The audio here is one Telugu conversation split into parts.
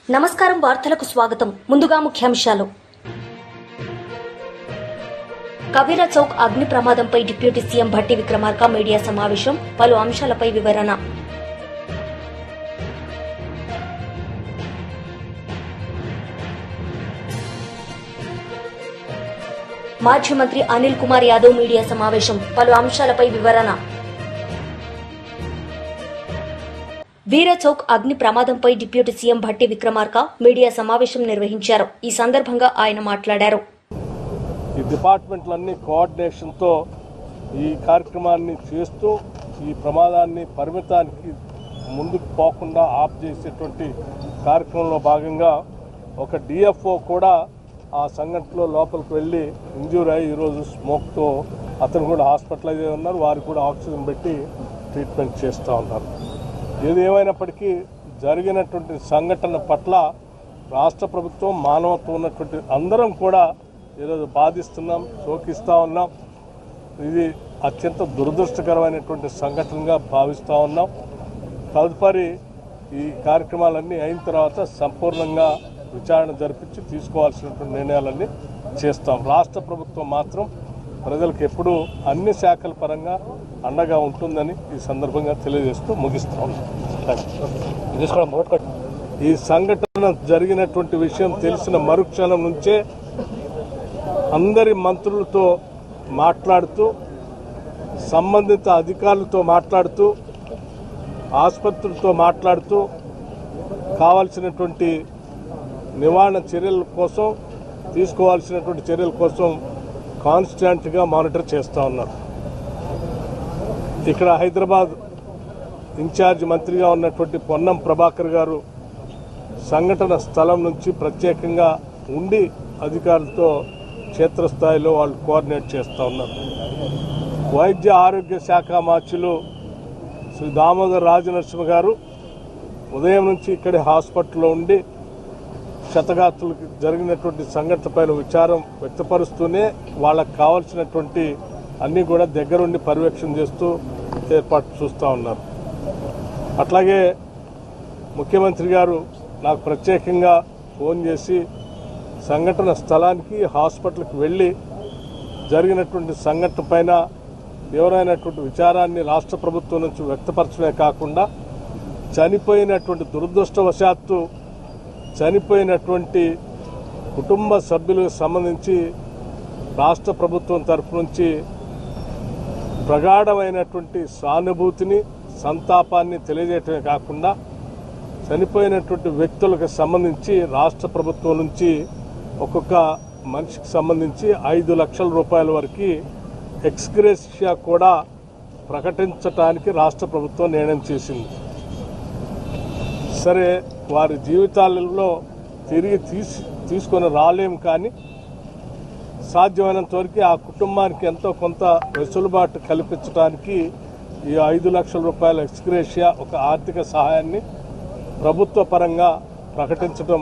నమస్కారం వార్తలకు స్వాగతం. ముందుగా ముఖ్యాంశాలు. కవిరా చౌక్ అగ్ని ప్రమాదంపై deputy CM Bhatti Vikramarka media సమావేశం, పలు అంశాలపై వివరణ. మాజీ మంత్రి అనిల్ కుమార్ యాదవ్ మీడియా సమావేశం, పలు అంశాలపై వివరణ. వీరా చౌక్ అగ్ని ప్రమాదంపై deputy CM Bhatti Vikramarka media సమావేశం నిర్వహించారు. ఈ సందర్భంగా ఆయన మాట్లాడారు. ఈ డిపార్ట్మెంట్లన్నీ కోఆర్డినేషన్తో ఈ కార్యక్రమాన్ని చేస్తూ ఈ ప్రమాదాన్ని పరిమితానికి ముందుకు పోకుండా ఆఫ్ చేసేటువంటి కార్యక్రమంలో భాగంగా ఒక డిఎఫ్ఓ కూడా ఆ సంఘటనలో లోపలికి వెళ్ళి ఇంజ్యూర్ అయ్యి ఈరోజు స్మోక్తో అతను కూడా హాస్పిటలైజ్ అయి ఉన్నారు. వారికి కూడా ఆక్సిజన్ పెట్టి ట్రీట్మెంట్ చేస్తూ ఉన్నారు. ఏది ఏమైనప్పటికీ జరిగినటువంటి సంఘటన పట్ల రాష్ట్ర ప్రభుత్వం, మానవత్వం ఉన్నటువంటి అందరం కూడా ఈరోజు బాధిస్తున్నాం, శోకిస్తూ ఉన్నాం. ఇది అత్యంత దురదృష్టకరమైనటువంటి సంఘటనగా భావిస్తూ ఉన్నాం. తదుపరి ఈ కార్యక్రమాలన్నీ అయిన తర్వాత సంపూర్ణంగా విచారణ జరిపించి తీసుకోవాల్సినటువంటి నిర్ణయాలన్నీ చేస్తాం. రాష్ట్ర ప్రభుత్వం మాత్రం ప్రజలకు ఎప్పుడూ అన్ని శాఖల పరంగా అండగా ఉంటుందని ఈ సందర్భంగా తెలియజేస్తూ ముగిస్తూ ఉన్నాం. ఈ సంఘటన జరిగినటువంటి విషయం తెలిసిన మరుక్షణం నుంచే అందరి మంత్రులతో మాట్లాడుతూ, సంబంధిత అధికారులతో మాట్లాడుతూ, ఆసుపత్రులతో మాట్లాడుతూ కావాల్సినటువంటి నివారణ చర్యల కోసం, తీసుకోవాల్సినటువంటి చర్యల కోసం కాన్స్టాంట్గా మానిటర్ చేస్తూ ఉన్నారు. ఇక్కడ హైదరాబాద్ ఇన్ఛార్జ్ మంత్రిగా ఉన్నటువంటి పొన్నం ప్రభాకర్ గారు సంఘటన స్థలం నుంచి ప్రత్యేకంగా ఉండి అధికారులతో క్షేత్రస్థాయిలో వాళ్ళు కోఆర్డినేట్ చేస్తూ ఉన్నారు. వైద్య ఆరోగ్య శాఖ మార్చులు శ్రీ దామోదర్ రాజనరసింహ గారు ఉదయం నుంచి ఇక్కడే హాస్పిటల్లో ఉండి క్షతగాత్రులకు జరిగినటువంటి సంఘటనపైన విచారం వ్యక్తపరుస్తూనే వాళ్ళకు కావాల్సినటువంటి అన్నీ కూడా దగ్గరుండి పర్యవేక్షణ చేస్తూ ఏర్పాటు చూస్తూ ఉన్నారు. అట్లాగే ముఖ్యమంత్రి గారు నాకు ప్రత్యేకంగా ఫోన్ చేసి సంఘటన స్థలానికి, హాస్పిటల్కి వెళ్ళి జరిగినటువంటి సంఘటన పైన తీవ్రమైనటువంటి విచారాన్ని రాష్ట్ర ప్రభుత్వం నుంచి వ్యక్తపరచడమే కాకుండా చనిపోయినటువంటి దురదృష్టవశాత్తు చనిపోయినటువంటి కుటుంబ సభ్యులకు సంబంధించి రాష్ట్ర ప్రభుత్వం తరఫు నుంచి ప్రగాఢమైనటువంటి సానుభూతిని, సంతాపాన్ని తెలియజేయటమే కాకుండా చనిపోయినటువంటి వ్యక్తులకు సంబంధించి రాష్ట్ర ప్రభుత్వం నుంచి ఒక్కొక్క మనిషికి సంబంధించి 5 లక్షల రూపాయల వరకు ఎక్స్గ్రేషియా కూడా ప్రకటించడానికి రాష్ట్ర ప్రభుత్వం నిర్ణయం చేసింది. సరే, వారి జీవితాలలో తిరిగి తీసుకొని రాలేం, కానీ సాధ్యమైనంత వరకు ఆ కుటుంబానికి ఎంతో కొంత వెసులుబాటు కల్పించడానికి ఈ 5 లక్షల రూపాయల ఎక్స్గ్రేషియా ఒక ఆర్థిక సహాయాన్ని ప్రభుత్వ పరంగా ప్రకటించడం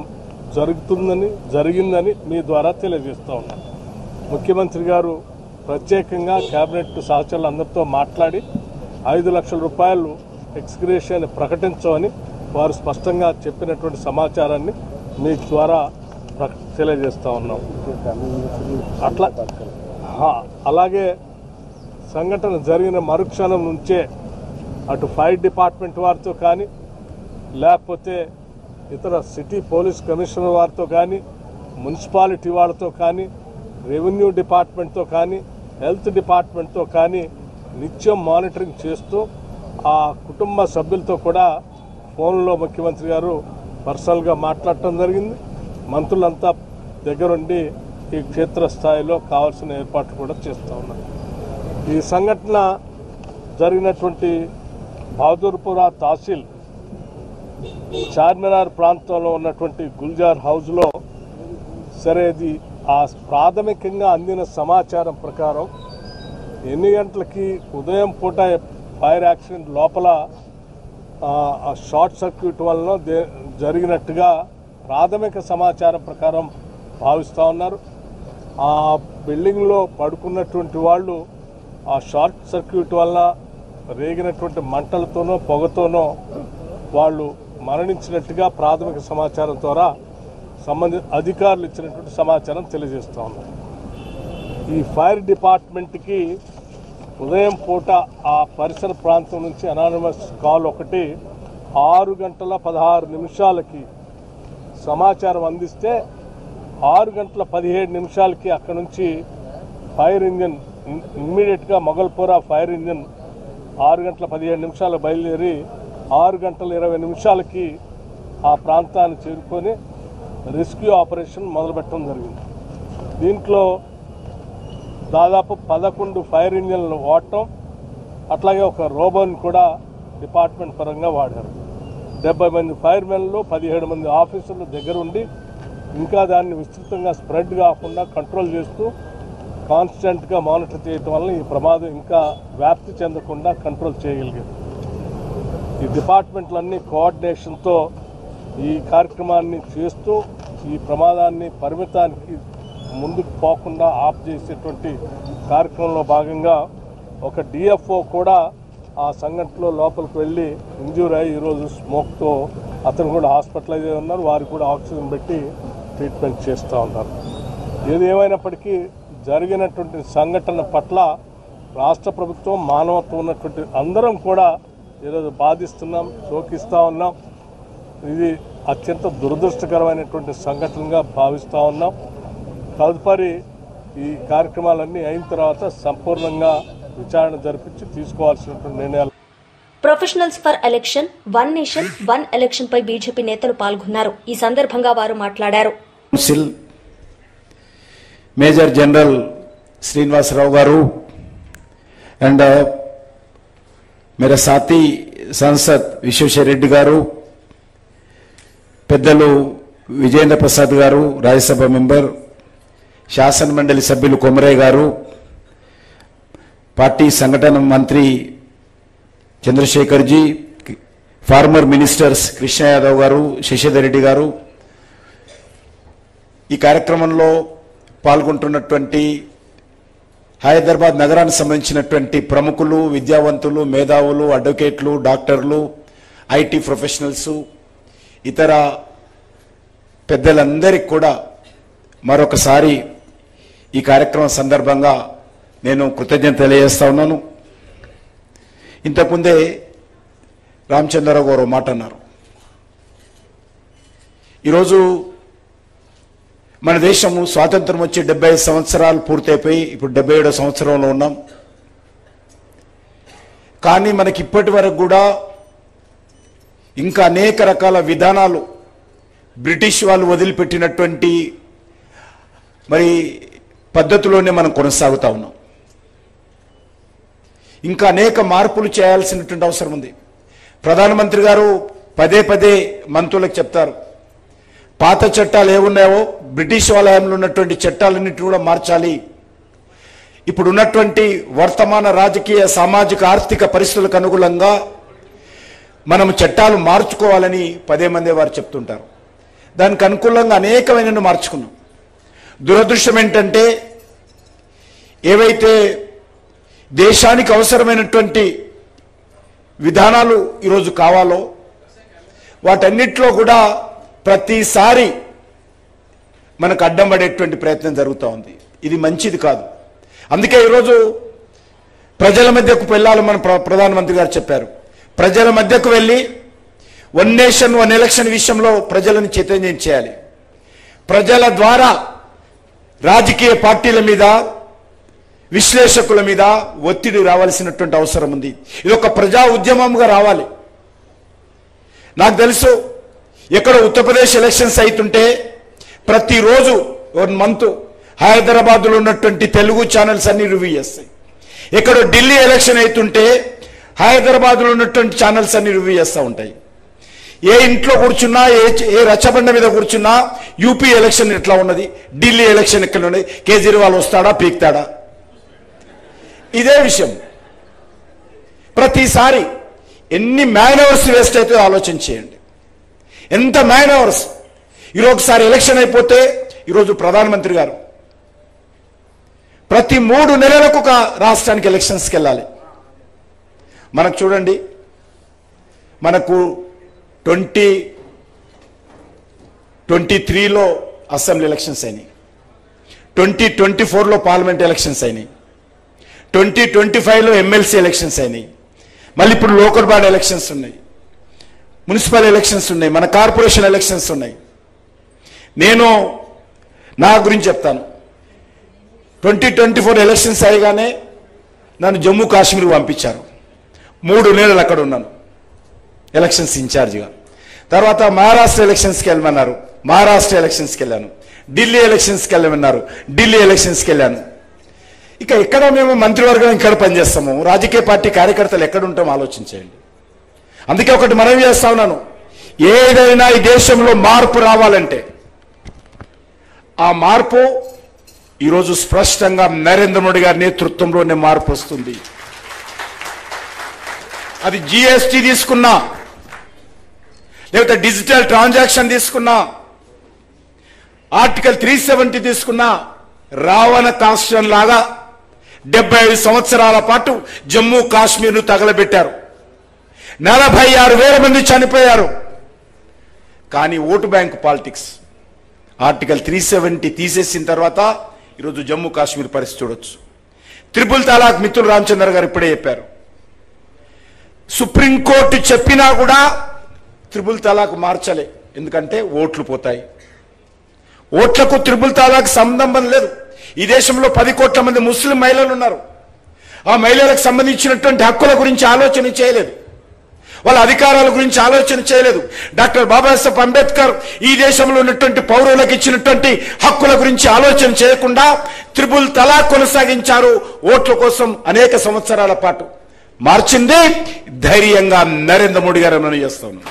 జరిగిందని మీ ద్వారా తెలియజేస్తూ ఉన్నాను. ముఖ్యమంత్రి గారు ప్రత్యేకంగా కేబినెట్ సహచరులందరితో మాట్లాడి 5 లక్షల రూపాయలు ఎక్స్గ్రేషియాని ప్రకటించమని వారు స్పష్టంగా చెప్పినటువంటి సమాచారాన్ని మీ ద్వారా తెలియజేస్తూ ఉన్నాం. అలాగే సంఘటన జరిగిన మరుక్షణం నుంచే అటు ఫైర్ డిపార్ట్మెంట్ వారితో కానీ, లేకపోతే ఇతర సిటీ పోలీస్ కమిషనర్ వారితో కానీ, మున్సిపాలిటీ వాళ్ళతో కానీ, రెవెన్యూ డిపార్ట్మెంట్తో కానీ, హెల్త్ డిపార్ట్మెంట్తో కానీ నిత్యం మానిటరింగ్ చేస్తూ ఆ కుటుంబ సభ్యులతో కూడా ఫోన్లో ముఖ్యమంత్రి గారు పర్సనల్గా మాట్లాడటం జరిగింది. మంత్రులంతా దగ్గరుండి ఈ క్షేత్రస్థాయిలో కావాల్సిన ఏర్పాట్లు కూడా చేస్తూ ఉన్నారు. ఈ సంఘటన జరిగినటువంటి బహదూర్పురా తహసీల్ చార్మినార్ ప్రాంతంలో ఉన్నటువంటి గుల్జార్ హౌస్లో సరే, ఇది ఆ ప్రాథమికంగా అందిన సమాచారం ప్రకారం ఎన్ని గంటలకి ఉదయం పూట ఫైర్ యాక్సిడెంట్ లోపల షార్ట్ సర్క్యూట్ వలన జరిగినట్టుగా ప్రాథమిక సమాచారం ప్రకారం భావిస్తూ ఉన్నారు. ఆ బిల్డింగ్లో పడుకున్నటువంటి వాళ్ళు ఆ షార్ట్ సర్క్యూట్ వల్ల రేగినటువంటి మంటలతోనో పొగతోనో వాళ్ళు మరణించినట్టుగా ప్రాథమిక సమాచారం ద్వారా సంబంధిత అధికారులు ఇచ్చినటువంటి సమాచారం తెలియజేస్తూ ఉన్నారు. ఈ ఫైర్ డిపార్ట్మెంట్కి ఉదయం పూట ఆ పరిసర ప్రాంతం నుంచి అనానిమస్ కాల్ ఒకటి 6:16 సమాచారం అందిస్తే 6:17 అక్కడ నుంచి ఫైర్ ఇంజిన్ ఇమ్మీడియట్గా మొగల్పురా ఫైర్ ఇంజిన్ 6:17 బయలుదేరి 6:20 ఆ ప్రాంతాన్ని చేరుకొని రెస్క్యూ ఆపరేషన్ మొదలుపెట్టడం జరిగింది. దీంట్లో దాదాపు 11 ఫైర్ ఇంజిన్లు వాడటం, అట్లాగే ఒక రోబోని కూడా డిపార్ట్మెంట్ పరంగా వాడారు. 70 మంది ఫైర్మెన్లు 17 మంది ఆఫీసర్లు దగ్గరుండి ఇంకా దాన్ని విస్తృతంగా స్ప్రెడ్ కాకుండా కంట్రోల్ చేస్తూ కాన్స్టెంట్గా మానిటర్ చేయటం వల్ల ఈ ప్రమాదం ఇంకా వ్యాప్తి చెందకుండా కంట్రోల్ చేయగలిగారు. ఈ డిపార్ట్మెంట్లన్నీ కోఆర్డినేషన్తో ఈ కార్యక్రమాన్ని చేస్తూ ఈ ప్రమాదాన్ని పరిమితానికి ముందుకు పోకుండా ఆఫ్ చేసేటువంటి కార్యక్రమంలో భాగంగా ఒక డిఎఫ్ఓ కూడా ఆ సంఘటనలో లోపలికి వెళ్ళి ఇంజ్యూర్ అయ్యి ఈరోజు స్మోక్తో అతను కూడా హాస్పిటలైజ్ అయి ఉన్నారు. వారికి కూడా ఆక్సిజన్ పెట్టి ట్రీట్మెంట్ చేస్తూ ఉన్నారు. ఏది ఏమైనప్పటికీ జరిగినటువంటి సంఘటన పట్ల రాష్ట్ర ప్రభుత్వం, మానవత్వం ఉన్నటువంటి అందరం కూడా ఈరోజు బాధిస్తున్నాం, శోకిస్తూ ఉన్నాం. ఇది అత్యంత దురదృష్టకరమైనటువంటి సంఘటనగా భావిస్తూ ఉన్నాం. తదుపరి ఈ కార్యక్రమాలన్నీ అయిన తర్వాత సంపూర్ణంగా విచారణ జరిపించి తీసుకోవాల్సినటువంటి నిర్ణయాలు. Professionals for election, one nation one election పై బీజేపీ నేతలు పాల్గొన్నారు. ఈ సందర్భంగా వారు మాట్లాడారు. మేజర్ జనరల్ శ్రీనివాసరావు గారు అండ్ मेरा साथी सांसद विश्वेश्वर रेड्डी गारू, పెద్దలు విజేంద్ర ప్రసాద్ గారు, రాజ్యసభ మెంబర్, శాసన మండలి సభ్యులు కొమరయ్య గారు, పార్టీ సంఘటన మంత్రి చంద్రశేఖర్ జీ, ఫార్మర్ మినిస్టర్స్ కృష్ణ యాదవ్ గారు, శశిధర్ రెడ్డి గారు, ఈ కార్యక్రమంలో పాల్గొంటున్నటువంటి హైదరాబాద్ నగరానికి సంబంధించినటువంటి ప్రముఖులు, విద్యావంతులు, మేధావులు, అడ్వకేట్లు, డాక్టర్లు, ఐటీ ప్రొఫెషనల్స్, ఇతర పెద్దలందరికీ కూడా మరొకసారి ఈ కార్యక్రమం సందర్భంగా నేను కృతజ్ఞత తెలియజేస్తా ఉన్నాను. ఇంతకుముందే రామచంద్రరావు గారు మాట అన్నారు. ఈరోజు మన దేశము స్వాతంత్రం వచ్చి 75 సంవత్సరాలు పూర్తయిపోయి ఇప్పుడు 77వ సంవత్సరంలో ఉన్నాం. కానీ మనకి ఇప్పటి వరకు కూడా ఇంకా అనేక రకాల విధానాలు బ్రిటిష్ వాళ్ళు వదిలిపెట్టినటువంటి మరి పద్ధతిలోనే మనం కొనసాగుతా ఉన్నాం. ఇంకా అనేక మార్పులు చేయాల్సినటువంటి అవసరం ఉంది. ప్రధానమంత్రి గారు పదే పదే మంత్రులకు చెప్తారు, పాత చట్టాలు ఏమున్నాయో బ్రిటిష్ వాళ్ళ హయాంలో ఉన్నటువంటి చట్టాలన్నింటినీ కూడా మార్చాలి. ఇప్పుడు ఉన్నటువంటి వర్తమాన రాజకీయ, సామాజిక, ఆర్థిక పరిస్థితులకు అనుగుణంగా మనం చట్టాలు మార్చుకోవాలని పదే మంది వారు చెప్తుంటారు. దానికి అనుకూలంగా అనేకమైన మార్చుకున్నాం. దురదృష్టం ఏంటంటే ఏవైతే దేశానికి అవసరమైనటువంటి విధానాలు ఈరోజు కావాలో వాటన్నిటిలో కూడా ప్రతిసారి మనకు అడ్డం పడేటువంటి ప్రయత్నం జరుగుతూ ఉంది. ఇది మంచిది కాదు. అందుకే ఈరోజు ప్రజల మధ్యకు వెళ్ళాలి. మన ప్రధానమంత్రి గారు చెప్పారు, ప్రజల మధ్యకు వెళ్ళి వన్ నేషన్ వన్ ఎలక్షన్ విషయంలో ప్రజలను చైతన్యం చేయాలి. ప్రజల ద్వారా రాజకీయ పార్టీల మీద, విశ్లేషకుల మీద ఒత్తిడి రావాల్సినటువంటి అవసరం ఉంది. ఇది ఒక ప్రజా ఉద్యమంగా రావాలి. నాకు తెలుసు, ఎక్కడ ఉత్తరప్రదేశ్ ఎలక్షన్స్ అవుతుంటే ప్రతిరోజు 1 మంత్ హైదరాబాద్లో ఉన్నటువంటి తెలుగు ఛానల్స్ అన్ని రివ్యూ చేస్తాయి. ఎక్కడో ఢిల్లీ ఎలక్షన్ అవుతుంటే హైదరాబాద్లో ఉన్నటువంటి ఛానల్స్ అన్ని రివ్యూ చేస్తూ ఉంటాయి. ఏ ఇంట్లో కూర్చున్నా, ఏ రచ్చబండ మీద కూర్చున్నా యూపీ ఎలక్షన్ ఎట్లా ఉన్నది, ఢిల్లీ ఎలక్షన్ ఎక్కడ ఉన్నది, కేజ్రీవాల్ వస్తాడా పీక్తాడా, ఇదే విషయం. ప్రతిసారి ఎన్ని మ్యాన్ అవర్స్ వేస్ట్ అయితే ఆలోచన చేయండి. ఎంత మ్యాన్ అవర్స్. ఈరోజు ఒకసారి ఎలక్షన్ అయిపోతే, ఈరోజు ప్రధానమంత్రి గారు ప్రతి 3 నెలలకు ఒక రాష్ట్రానికి ఎలక్షన్స్కి వెళ్ళాలి. మనకు చూడండి, మనకు 2023లో అసెంబ్లీ ఎలక్షన్స్ అయినాయి, 2024లో పార్లమెంట్ ఎలక్షన్స్ అయినాయి, 2025లో ఎమ్మెల్సీ ఎలక్షన్స్ అయినాయి, మళ్ళీ ఇప్పుడు లోకల్ బాడీ ఎలక్షన్స్ ఉన్నాయి, మున్సిపల్ ఎలక్షన్స్ ఉన్నాయి, మన కార్పొరేషన్ ఎలక్షన్స్ ఉన్నాయి. నేను నా గురించి చెప్తాను. 2024 ఎలక్షన్స్ అయ్యగానే నన్ను జమ్మూ కాశ్మీర్ పంపించారు. 3 నెలలు అక్కడ ఉన్నాను ఎలక్షన్స్ ఇన్ఛార్జిగా. తర్వాత మహారాష్ట్ర ఎలక్షన్స్కి వెళ్ళమన్నారు, మహారాష్ట్ర ఎలక్షన్స్కి వెళ్ళాను. ఢిల్లీ ఎలక్షన్స్కి వెళ్ళమన్నారు, ఢిల్లీ ఎలక్షన్స్కి వెళ్ళాను. ఇక ఎక్కడ మేము మంత్రివర్గం ఇక్కడ పనిచేస్తాము, రాజకీయ పార్టీ కార్యకర్తలు ఎక్కడ ఉంటాం ఆలోచించేయండి. అందుకే ఒకటి మనవి చేస్తా ఉన్నాను, ఏదైనా ఈ దేశంలో మార్పు రావాలంటే ఆ మార్పు ఈరోజు స్పష్టంగా నరేంద్ర మోడీ గారి నేతృత్వంలోనే మార్పు వస్తుంది. అది జిఎస్టీ తీసుకున్నా, లేకపోతే డిజిటల్ ట్రాన్సాక్షన్ తీసుకున్నా, ఆర్టికల్ 370 తీసుకున్నా, రావణ కాన్స్టిట్యూషన్ లాగా 75 సంవత్సరాల పాటు జమ్మూ కాశ్మీర్ను తగలబెట్టారు. 46,000 మంది చనిపోయారు. కానీ ఓటు బ్యాంక్ పాలిటిక్స్, ఆర్టికల్ 370 తీసేసిన తర్వాత ఈరోజు జమ్మూ కాశ్మీర్ పరిస్థితి చూడొచ్చు. త్రిపుల్ తలాక్ మిత్రులు రామచంద్ర గారు ఇప్పుడే చెప్పారు. సుప్రీంకోర్టు చెప్పినా కూడా త్రిపుల్ తలాక్ మార్చలే, ఎందుకంటే ఓట్లు పోతాయి. ఓట్లకు త్రిపుల్ తలాక్ సంబంధం లేదు. ఈ దేశంలో 10 కోట్ల మంది ముస్లిం మహిళలు ఉన్నారు. ఆ మహిళలకు సంబంధించినటువంటి హక్కుల గురించి ఆలోచన చేయలేదు, వాళ్ళ అధికారాల గురించి ఆలోచన చేయలేదు. డాక్టర్ బాబాసాహెబ్ అంబేద్కర్ ఈ దేశంలో ఉన్నటువంటి పౌరులకు ఇచ్చినటువంటి హక్కుల గురించి ఆలోచన చేయకుండా త్రిపుల్ తలాక్ కొనసాగించారు. ఓట్ల కోసం అనేక సంవత్సరాల పాటు మార్చింది ధైర్యంగా నరేంద్ర మోడీ గారు మనం చేస్తా ఉన్నాం.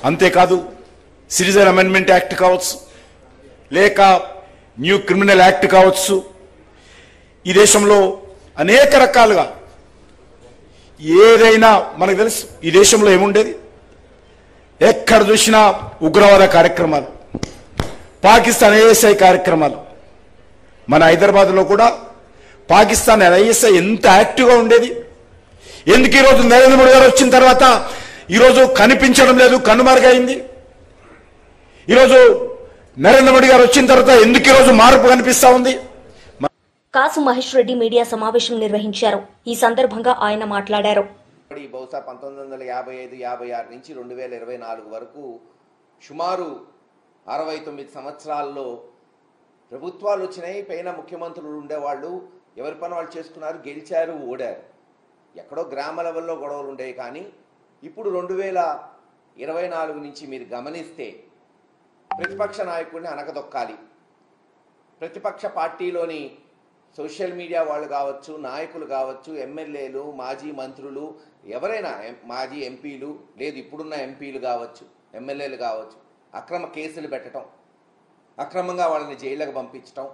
అంతేకాదు, సిటిజన్ అమెండ్మెంట్ యాక్ట్ కావచ్చు, లేక న్యూ క్రిమినల్ యాక్ట్ కావచ్చు, ఈ దేశంలో అనేక రకాలుగా ఏదైనా మనకు తెలుసు. ఈ దేశంలో ఏముండేది, ఎక్కడ చూసినా ఉగ్రవాద కార్యక్రమాలు, పాకిస్తాన్ ఐఎస్ఐ కార్యక్రమాలు. మన హైదరాబాద్లో కూడా పాకిస్తాన్ ఐఎస్ఐ ఎంత యాక్టివ్గా ఉండేది. ఎందుకు ఈరోజు నరేంద్ర మోడీ గారు వచ్చిన తర్వాత ఈరోజు కనిపించడం లేదు, కనుమరుగైంది? ఈరోజు నరేంద్ర మోడీ గారు వచ్చిన తర్వాత ఎందుకు ఈరోజు మార్పు కనిపిస్తా ఉంది? కాసు మహేష్ రెడ్డి మీడియా సమావేశం నిర్వహించారు. ఈ సందర్భంగా ఆయన మాట్లాడారు. బహుశా 1955-56 నుంచి 2024 వరకు సుమారు 69 సంవత్సరాల్లో ప్రభుత్వాలు వచ్చినాయి. పైన ముఖ్యమంత్రులు ఉండేవాళ్ళు, ఎవరి పని వాళ్ళు చేసుకున్నారు, గెలిచారు, ఓడారు. ఎక్కడో గ్రామ లెవెల్లో గొడవలు ఉండేవి. కానీ ఇప్పుడు 2024 నుంచి మీరు గమనిస్తే ప్రతిపక్ష నాయకుడిని అనకదొక్కాలి. ప్రతిపక్ష పార్టీలోని సోషల్ మీడియా వాళ్ళు కావచ్చు, నాయకులు కావచ్చు, ఎమ్మెల్యేలు, మాజీ మంత్రులు, ఎవరైనా మాజీ ఎంపీలు, లేదు ఇప్పుడున్న ఎంపీలు కావచ్చు, ఎమ్మెల్యేలు కావచ్చు, అక్రమ కేసులు పెట్టడం, అక్రమంగా వాళ్ళని జైళ్ళకు పంపించడం,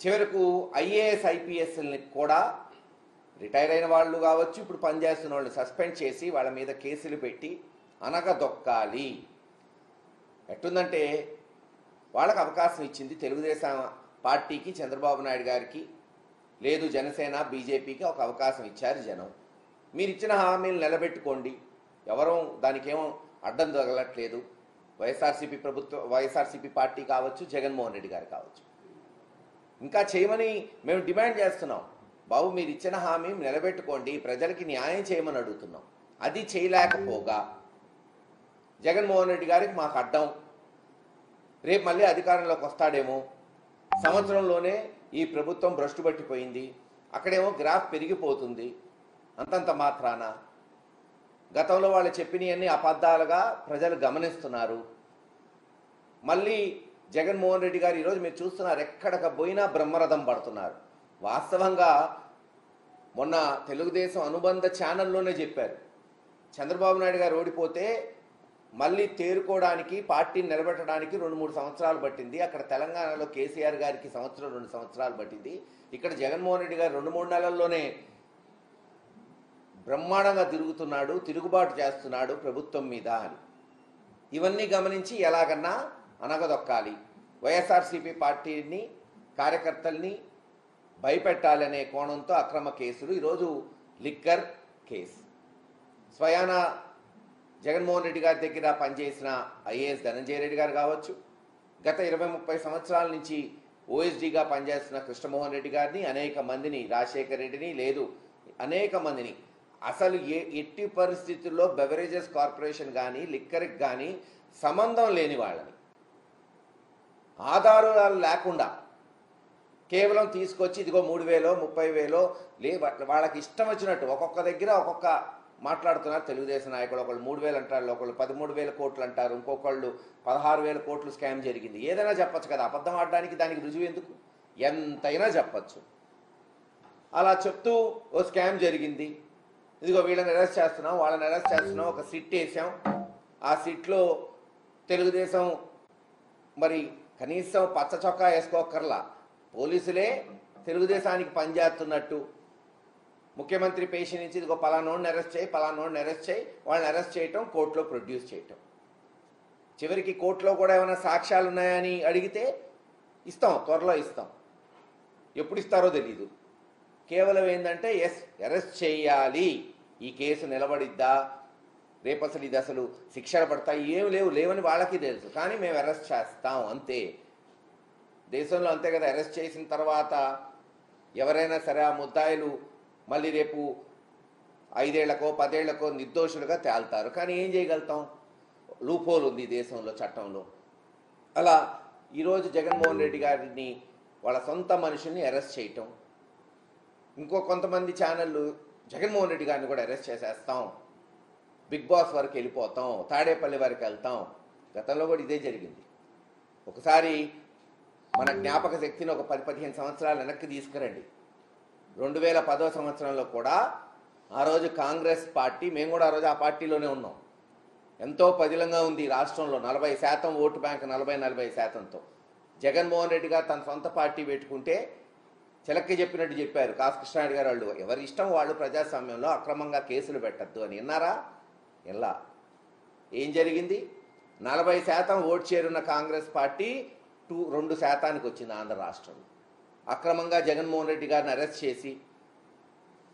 చివరకు ఐఏఎస్ ఐపీఎస్ని కూడా రిటైర్ అయిన వాళ్ళు కావచ్చు, ఇప్పుడు పనిచేస్తున్న వాళ్ళని సస్పెండ్ చేసి వాళ్ళ మీద కేసులు పెట్టి అనగదొక్కాలి. ఎట్టుందంటే వాళ్ళకు అవకాశం ఇచ్చింది తెలుగుదేశం పార్టీకి, చంద్రబాబు నాయుడు గారికి, లేదు జనసేన బీజేపీకి ఒక అవకాశం ఇచ్చారు జనం. మీరు ఇచ్చిన హామీలు నిలబెట్టుకోండి, ఎవరూ దానికేమో అడ్డం తగలట్లేదు. వైఎస్ఆర్సీపీ పార్టీ కావచ్చు, జగన్మోహన్ రెడ్డి గారు కావచ్చు, ఇంకా చేయమని మేము డిమాండ్ చేస్తున్నాం. బాబు మీరు ఇచ్చిన హామీ నిలబెట్టుకోండి, ప్రజలకి న్యాయం చేయమని అడుగుతున్నాం. అది చేయలేకపోగా జగన్మోహన్ రెడ్డి గారికి మాకు అడ్డం, రేపు మళ్ళీ అధికారంలోకి వస్తాడేమో, సంవత్సరంలోనే ఈ ప్రభుత్వం భ్రష్టు పట్టిపోయింది, అక్కడేమో గ్రాఫ్ పెరిగిపోతుంది, అంతంత మాత్రాన గతంలో వాళ్ళు చెప్పినవన్నీ అబద్ధాలుగా ప్రజలు గమనిస్తున్నారు. మళ్ళీ జగన్మోహన్ రెడ్డి గారు ఈరోజు మీరు చూస్తున్నారు, ఎక్కడికి పోయినా బ్రహ్మరథం పడుతున్నారు. వాస్తవంగా మొన్న తెలుగుదేశం అనుబంధ ఛానల్లోనే చెప్పారు, చంద్రబాబు నాయుడు గారు ఓడిపోతే మళ్ళీ తేరుకోవడానికి, పార్టీని నిలబెట్టడానికి 2-3 సంవత్సరాలు పట్టింది. అక్కడ తెలంగాణలో కేసీఆర్ గారికి 1-2 సంవత్సరాలు పట్టింది. ఇక్కడ జగన్మోహన్ రెడ్డి గారు 2-3 నెలల్లోనే బ్రహ్మాండంగా తిరుగుతున్నాడు, తిరుగుబాటు చేస్తున్నాడు ప్రభుత్వం మీద అని. ఇవన్నీ గమనించి ఎలాగన్నా అనగదొక్కాలి, వైఎస్ఆర్సీపీ పార్టీని, కార్యకర్తల్ని భయపెట్టాలనే కోణంతో అక్రమ కేసులు. ఈరోజు లిక్కర్ కేసు, స్వయాన జగన్మోహన్ రెడ్డి గారి దగ్గర పనిచేసిన ఐఏఎస్ ధనంజయ రెడ్డి గారు కావచ్చు, గత 20-30 సంవత్సరాల నుంచి ఓఎస్డీగా పనిచేస్తున్న కృష్ణమోహన్ రెడ్డి గారిని, అనేక మందిని, రాజశేఖర్ రెడ్డిని, లేదు అనేక మందిని, అసలు ఎట్టి పరిస్థితుల్లో బెవరేజెస్ కార్పొరేషన్ కానీ లిక్కర్కి కానీ సంబంధం లేని వాళ్ళని ఆధారాలు లేకుండా కేవలం తీసుకొచ్చి ఇదిగో 3,000 30,000 వాళ్ళకి ఇష్టం వచ్చినట్టు ఒక్కొక్క దగ్గర ఒక్కొక్క మాట్లాడుతున్నారు తెలుగుదేశం నాయకులు. ఒకళ్ళు 3,000 అంటారు, ఒకళ్ళు 13,000 కోట్లు అంటారు, ఇంకొకళ్ళు 16,000 కోట్లు స్కామ్ జరిగింది. ఏదైనా చెప్పచ్చు కదా, అబద్ధం ఆడడానికి దానికి రుజువు ఎందుకు? ఎంతైనా చెప్పచ్చు. అలా చెప్తూ ఓ స్కామ్ జరిగింది, ఇదిగో వీళ్ళని అరెస్ట్ చేస్తున్నాం, వాళ్ళని అరెస్ట్ చేస్తున్నాం, ఒక సిట్ వేసాం, ఆ సిట్లో తెలుగుదేశం మరి కనీసం పచ్చ చొక్కా వేసుకోకర్లా పోలీసులే తెలుగుదేశానికి పనిచేస్తున్నట్టు ముఖ్యమంత్రి పేషి నుంచి ఇదిగో పలానోడిని అరెస్ట్ చేయి, పలానోడిని అరెస్ట్ చేయి, వాళ్ళని అరెస్ట్ చేయటం, కోర్టులో ప్రొడ్యూస్ చేయటం. చివరికి కోర్టులో కూడా ఏమైనా సాక్ష్యాలు ఉన్నాయని అడిగితే ఇస్తాం, త్వరలో ఇస్తాం, ఎప్పుడు ఇస్తారో తెలీదు. కేవలం ఏంటంటే ఎస్ అరెస్ట్ చేయాలి, ఈ కేసు నిలబడిద్దా, రేపు అసలు ఇది అసలు శిక్షలు పడతాయి, ఏమి లేవని వాళ్ళకి తెలుసు, కానీ మేము అరెస్ట్ చేస్తాం అంతే. దేశంలో అంతే కదా, అరెస్ట్ చేసిన తర్వాత ఎవరైనా సరే ఆ ముద్దాయిలు మళ్ళీ రేపు 5 ఏళ్లకో 10 ఏళ్లకో నిర్దోషులుగా తేల్తారు. కానీ ఏం చేయగలుగుతాం, లూపోల్ ఉంది దేశంలో చట్టంలో. అలా ఈరోజు జగన్మోహన్ రెడ్డి గారిని వాళ్ళ సొంత మనుషుల్ని అరెస్ట్ చేయటం, ఇంకో కొంతమంది ఛానళ్ళు జగన్మోహన్ రెడ్డి గారిని కూడా అరెస్ట్ చేసేస్తాం, బిగ్ బాస్ వరకు వెళ్ళిపోతాం, తాడేపల్లి వరకు వెళ్తాం. గతంలో కూడా ఇదే జరిగింది. ఒకసారి మన జ్ఞాపక శక్తిని ఒక 10-15 సంవత్సరాలు వెనక్కి తీసుకురండి. 2010వ సంవత్సరంలో కూడా ఆ రోజు కాంగ్రెస్ పార్టీ, మేము కూడా ఆ రోజు ఆ పార్టీలోనే ఉన్నాం, ఎంతో పదిలంగా ఉంది రాష్ట్రంలో, 40% ఓటు బ్యాంక్, 40-40%తో. జగన్మోహన్ రెడ్డి గారు తన సొంత పార్టీ పెట్టుకుంటే చిలక్కి చెప్పినట్టు చెప్పారు కాసు కృష్ణారెడ్డి గారు, వాళ్ళు ఎవరి ఇష్టం వాళ్ళు ప్రజాస్వామ్యంలో అక్రమంగా కేసులు పెట్టద్దు అని. విన్నారా? ఎలా ఏం జరిగింది? 40% ఓటు చేరున్న కాంగ్రెస్ పార్టీ 2% వచ్చింది ఆంధ్ర రాష్ట్రంలో. అక్రమంగా జగన్మోహన్ రెడ్డి గారిని అరెస్ట్ చేసి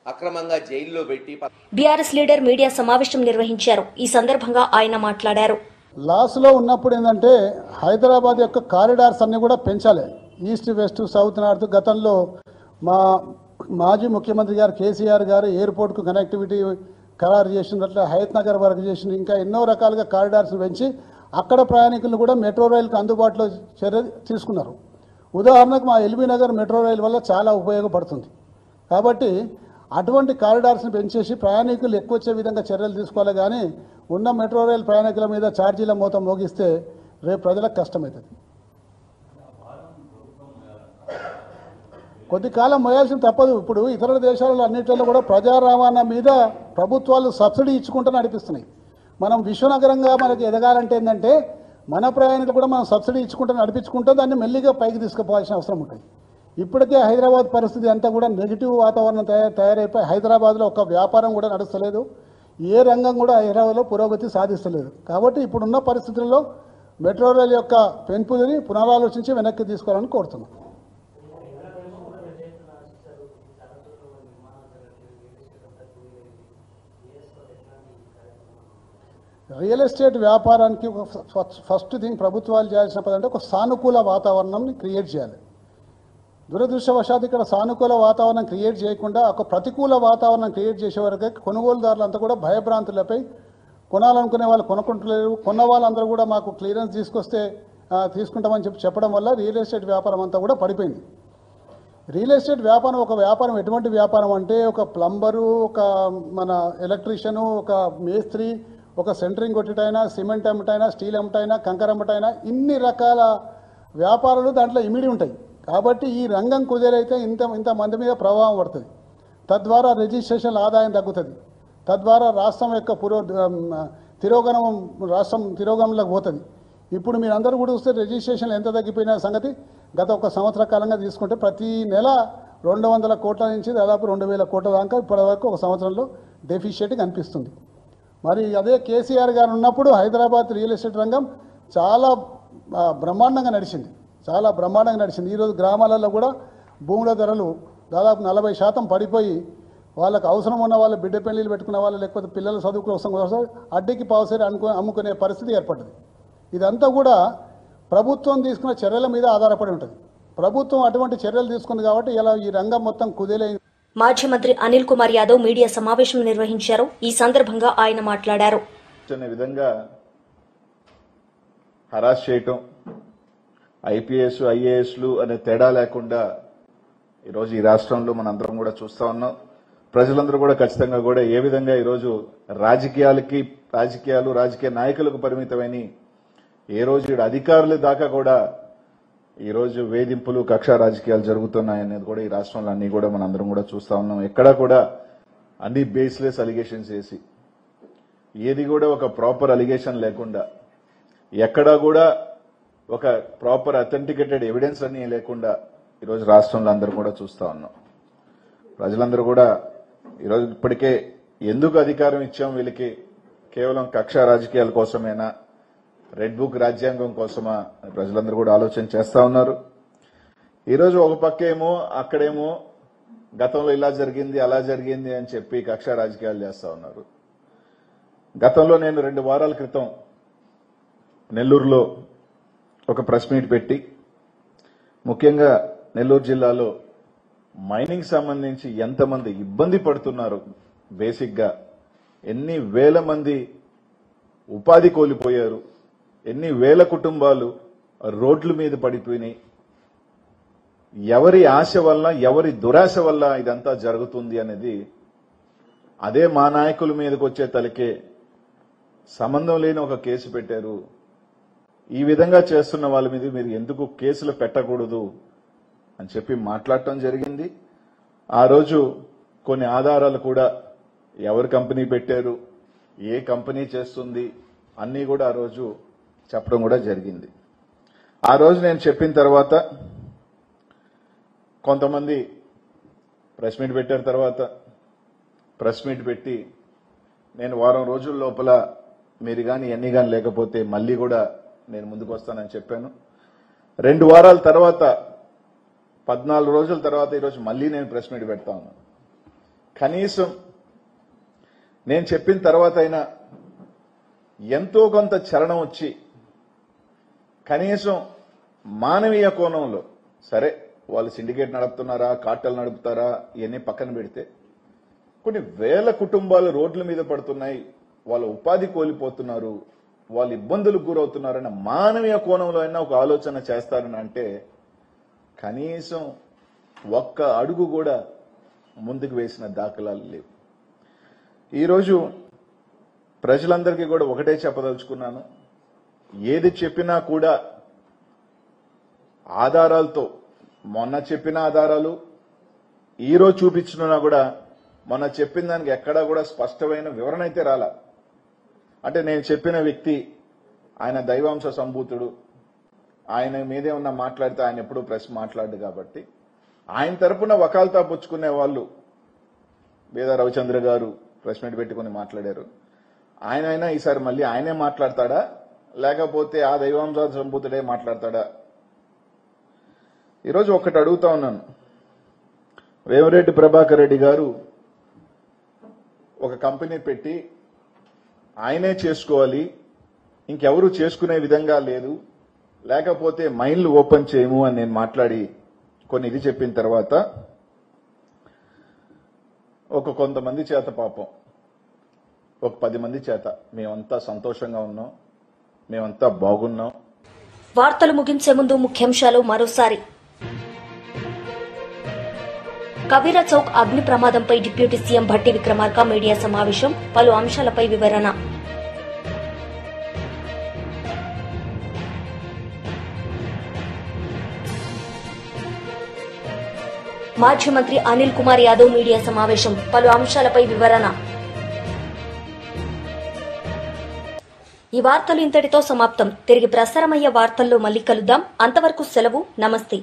అక్రమంగా జైల్లో పెట్టి బీఆర్ఎస్ లీడర్ మీడియా సమావేశం నిర్వహించారు. ఈ సందర్భంగా ఆయన మాట్లాడారు. లాస్లో ఉన్నప్పుడు ఏంటంటే హైదరాబాద్ యొక్క కారిడార్స్ అన్నీ కూడా పెంచాలి, ఈస్ట్ వెస్ట్ సౌత్ నార్త్. గతంలో మాజీ ముఖ్యమంత్రి గారు కేసీఆర్ గారు ఎయిర్పోర్ట్కు కనెక్టివిటీ ఖరారు చేసినట్లు హయత్ నగర్ వరకు చేసిన, ఇంకా ఎన్నో రకాలుగా కారిడార్స్ పెంచి అక్కడ ప్రయాణికులను కూడా మెట్రో రైలుకు అందుబాటులో చర్య తీసుకున్నారు. ఉదాహరణకు మా ఎల్బీ నగర్ మెట్రో రైలు వల్ల చాలా ఉపయోగపడుతుంది. కాబట్టి అటువంటి కారిడార్స్ని పెంచేసి ప్రయాణికులు ఎక్కువ వచ్చే విధంగా చర్యలు తీసుకోవాలి. కానీ ఉన్న మెట్రో రైలు ప్రయాణికుల మీద ఛార్జీల మోత మోగిస్తే రేపు ప్రజలకు కష్టమవుతుంది. కొద్ది కాలం మోయాల్సిన తప్పదు. ఇప్పుడు ఇతర దేశాలలో అన్నింటిలో కూడా ప్రజా రవాణా మీద ప్రభుత్వాలు సబ్సిడీ ఇచ్చుకుంటూ నడిపిస్తున్నాయి. మనం విశ్వనగరంగా మనకి ఎదగాలంటే ఏంటంటే మన ప్రయాణికులు కూడా మనం సబ్సిడీ ఇచ్చుకుంటూ నడిపించుకుంటూ దాన్ని మెల్లిగా పైకి తీసుకుపోవాల్సిన అవసరం ఉంటుంది. ఇప్పటికే హైదరాబాద్ పరిస్థితి అంతా కూడా నెగిటివ్ వాతావరణం తయారైపోయి హైదరాబాద్లో ఒక వ్యాపారం కూడా నడుస్తలేదు, ఏ రంగం కూడా హైదరాబాద్లో పురోగతి సాధిస్తలేదు. కాబట్టి ఇప్పుడున్న పరిస్థితుల్లో మెట్రో రైలు యొక్క పెంపుని పునరాలోచించి వెనక్కి తీసుకోవాలని కోరుతున్నాం. రియల్ ఎస్టేట్ వ్యాపారానికి ఫస్ట్ థింగ్ ప్రభుత్వాలు చేయాల్సిన పని అంటే ఒక సానుకూల వాతావరణంని క్రియేట్ చేయాలి. దురదృష్టవశాత్తు ఇక్కడ సానుకూల వాతావరణం క్రియేట్ చేయకుండా ఒక ప్రతికూల వాతావరణం క్రియేట్ చేసే వరకే కొనుగోలుదారులంతా కూడా భయభ్రాంతులపై కొనాలనుకునే వాళ్ళు కొనుక్కుంటలేరు. కొన్న వాళ్ళందరూ కూడా మాకు క్లియరెన్స్ తీసుకొస్తే తీసుకుంటామని చెప్పడం వల్ల రియల్ ఎస్టేట్ వ్యాపారం అంతా కూడా పడిపోయింది. రియల్ ఎస్టేట్ వ్యాపారం ఒక వ్యాపారం ఎటువంటి వ్యాపారం అంటే ఒక ప్లంబరు, ఒక మన ఎలక్ట్రీషియను, ఒక మేస్త్రి, ఒక సెంటరింగ్ కొట్టటైనా, సిమెంట్ అమ్మటైనా, స్టీల్ అమ్మటైనా, కంకర అమ్మటైనా, ఇన్ని రకాల వ్యాపారాలు దాంట్లో ఇమిడి ఉంటాయి. కాబట్టి ఈ రంగం కుదేరైతే ఇంత మంది మీద ప్రభావం పడుతుంది. తద్వారా రిజిస్ట్రేషన్ల ఆదాయం తగ్గుతుంది. తద్వారా రాష్ట్రం యొక్క రాష్ట్రం తిరోగమనంలోకి పోతుంది. ఇప్పుడు మీరందరూ కూడా చూస్తే రిజిస్ట్రేషన్లు ఎంత తగ్గిపోయిన సంగతి గత ఒక సంవత్సర కాలంగా తీసుకుంటే ప్రతి నెల 200 కోట్ల నుంచి దాదాపు 2000 కోట్ల దాకా ఇప్పటివరకు ఒక సంవత్సరంలో డెఫిషియట్ కనిపిస్తుంది. మరి అదే కేసీఆర్ గారు ఉన్నప్పుడు హైదరాబాద్ రియల్ ఎస్టేట్ రంగం చాలా బ్రహ్మాండంగా నడిచింది. ఈరోజు గ్రామాలలో కూడా భూముల ధరలు దాదాపు 40% పడిపోయి వాళ్ళకు అవసరం ఉన్న వాళ్ళు బిడ్డ పెళ్లిళ్ళు పెట్టుకునే వాళ్ళు లేకపోతే పిల్లల చదువు కోసం అడ్డీకి పావుసేరి అమ్ముకునే పరిస్థితి ఏర్పడ్డది. ఇదంతా కూడా ప్రభుత్వం తీసుకున్న చర్యల మీద ఆధారపడి ఉంటుంది. ప్రభుత్వం అటువంటి చర్యలు తీసుకుంది కాబట్టి ఇలా ఈ రంగం మొత్తం కుదేలైంది. మాజీ మంత్రి అనిల్ కుమార్ యాదవ్ మీడియా సమావేశం నిర్వహించారు. ఈ సందర్భంగా ఆయన మాట్లాడారు. విధంగా హరాస్ చేయటం, ఐపీఎస్ ఐఏఎస్లు అనే తేడా లేకుండా ఈరోజు ఈ రాష్ట్రంలో మనందరం కూడా చూస్తా ఉన్నాం. ప్రజలందరూ కూడా ఖచ్చితంగా కూడా ఏ విధంగా ఈరోజు రాజకీయ నాయకులకు పరిమితమైన ఏ రోజు అధికారుల దాకా కూడా ఈరోజు వేధింపులు కక్ష రాజకీయాలు జరుగుతున్నాయనేది కూడా ఈ రాష్ట్రంలో అన్ని కూడా మనందరం కూడా చూస్తా ఉన్నాం. ఎక్కడా కూడా అన్ని బేస్లెస్ అలిగేషన్స్ వేసి ఏది కూడా ఒక ప్రాపర్ అలిగేషన్ లేకుండా ఎక్కడా కూడా ఒక ప్రాపర్ అథెంటికేటెడ్ ఎవిడెన్స్ అన్ని లేకుండా ఈరోజు రాష్ట్రంలో అందరూ కూడా చూస్తా ఉన్నాం. ప్రజలందరూ కూడా ఈరోజు ఇప్పటికే ఎందుకు అధికారం ఇచ్చాం వీళ్ళకి, కేవలం కక్ష రాజకీయాల కోసమేనా, రెడ్ బుక్ రాజ్యాంగం కోసమా అని ప్రజలందరూ కూడా ఆలోచన చేస్తా ఉన్నారు. ఈరోజు ఒక పక్కేమో అక్కడేమో గతంలో ఇలా జరిగింది అలా జరిగింది అని చెప్పి కక్ష రాజకీయాలు చేస్తా ఉన్నారు. గతంలో నేను 2 వారాల క్రితం నెల్లూరులో ఒక ప్రెస్ మీట్ పెట్టి ముఖ్యంగా నెల్లూరు జిల్లాలో మైనింగ్ సంబంధించి ఎంతమంది ఇబ్బంది పడుతున్నారు, బేసిక్ గా ఎన్ని వేల మంది ఉపాధి కోల్పోయారు, ఎన్ని వేల కుటుంబాలు రోడ్ల మీద పడిపోయినాయి, ఎవరి ఆశ వల్ల ఎవరి దురాశ వల్ల ఇదంతా జరుగుతుంది అనేది అదే మా నాయకుల మీదకి వచ్చే తలకే సంబంధం లేని ఒక కేసు పెట్టారు. ఈ విధంగా చేస్తున్న వాళ్ళ మీద మీరు ఎందుకు కేసులు పెట్టకూడదు అని చెప్పి మాట్లాడటం జరిగింది. ఆ రోజు కొన్ని ఆధారాలు కూడా ఎవరు కంపెనీ పెట్టారు, ఏ కంపెనీ చేస్తుంది అన్నీ కూడా ఆ రోజు చెప్పడం కూడా జరిగింది. ఆ రోజు నేను చెప్పిన తర్వాత కొంతమంది ప్రెస్ మీట్ పెట్టారు. తర్వాత ప్రెస్ మీట్ పెట్టి నేను వారం రోజుల లోపల మీరు కానీ ఎన్ని కానీ లేకపోతే మళ్ళీ కూడా నేను ముందుకు వస్తానని చెప్పాను. 2 వారాల తర్వాత 14 రోజుల తర్వాత ఈరోజు మళ్ళీ నేను ప్రెస్ మీట్ పెడతా ఉన్నాను. కనీసం నేను చెప్పిన తర్వాత అయినా ఎంతో కొంత చలనం వచ్చి కనీసం మానవీయ కోణంలో, సరే వాళ్ళు సిండికేట్ నడుపుతున్నారా కార్టెల్ నడుపుతారా ఇవన్నీ పక్కన పెడితే కొన్ని వేల కుటుంబాలు రోడ్ల మీద పడుతున్నాయి, వాళ్ళ ఉపాధి కోల్పోతున్నారు, వాళ్ళు ఇబ్బందులకు గురవుతున్నారన్న మానవీయ కోణంలో అయినా ఒక ఆలోచన చేస్తారని అంటే కనీసం ఒక్క అడుగు కూడా ముందుకు వేసిన దాఖలాలు లేవు. ఈరోజు ప్రజలందరికీ కూడా ఒకటే చెప్పదలుచుకున్నాను, ఏది చెప్పినా కూడా ఆధారాలతో, మొన్న చెప్పిన ఆధారాలు ఈరోజు చూపించినా కూడా మొన్న చెప్పిన దానికి ఎక్కడా కూడా స్పష్టమైన వివరణ అయితే రాలా. అంటే నేను చెప్పిన వ్యక్తి ఆయన దైవాంశ సంభూతుడు, ఆయన మీదే ఉన్న మాట్లాడితే ఆయన ఎప్పుడూ ప్రెస్ మాట్లాడు కాబట్టి ఆయన తరపున వకాల్తా పుచ్చుకునే వాళ్ళు వేద రవిచంద్ర గారు ప్రెస్ మీట్ పెట్టుకుని మాట్లాడారు. ఆయన ఈసారి మళ్ళీ ఆయనే మాట్లాడతాడా లేకపోతే ఆ దైవాంశ సంభూతుడే మాట్లాడతాడా? ఈరోజు ఒకటి అడుగుతా ఉన్నాను, వేమిరెడ్డి ప్రభాకర్ రెడ్డి గారు ఒక కంపెనీ పెట్టి ఆయనే చేసుకోవాలి, ఇంకెవరూ చేసుకునే విధంగా లేదు, లేకపోతే మైన్లు ఓపెన్ చేయము అని నేను మాట్లాడి కొన్ని ఇది చెప్పిన తర్వాత కొంతమంది చేత పాపం ఒక 10 మంది చేత మేమంతా సంతోషంగా ఉన్నాం, మేమంతా బాగున్నాం. వార్తలు ముగించే ముందు ముఖ్యాంశాలు మరోసారి. కవిరా చౌక్ అగ్ని ప్రమాదంపై deputy CM Bhatti Vikramarka media సమావేశం, పలు అంశాలపై వివరణ. మాజీ మంత్రి అనిల్ కుమార్ యాదవ్ మీడియా సమావేశం, పలు అంశాలపై వివరణ. ఈ వార్తలు ఇంతటితో సమాప్తం. తిరిగి ప్రసారమయ్యే వార్తల్లో మళ్లీ కలుద్దాం. అంతవరకు సెలవు. నమస్తే.